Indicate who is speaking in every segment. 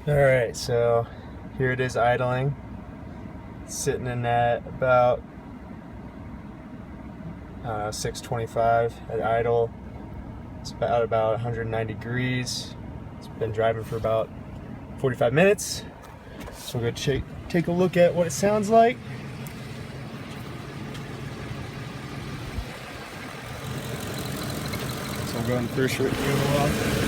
Speaker 1: Alright, so here it is idling. Sitting in at about 625 at idle. It's about 109 degrees. It's been driving for about 45 minutes. So we're going to take a look at what it sounds like. So I'm going first fuel off.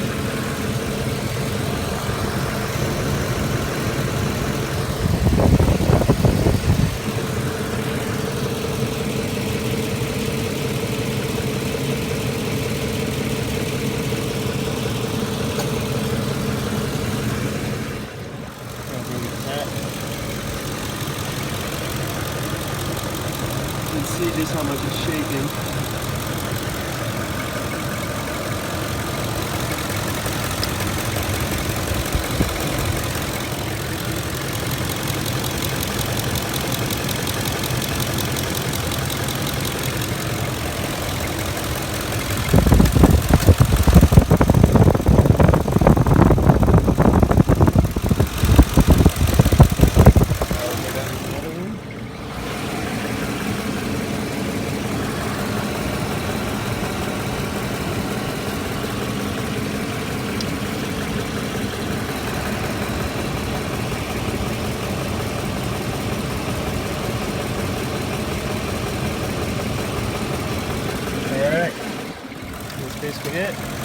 Speaker 1: You can see just how much it's shaking. Alright, that's basically it.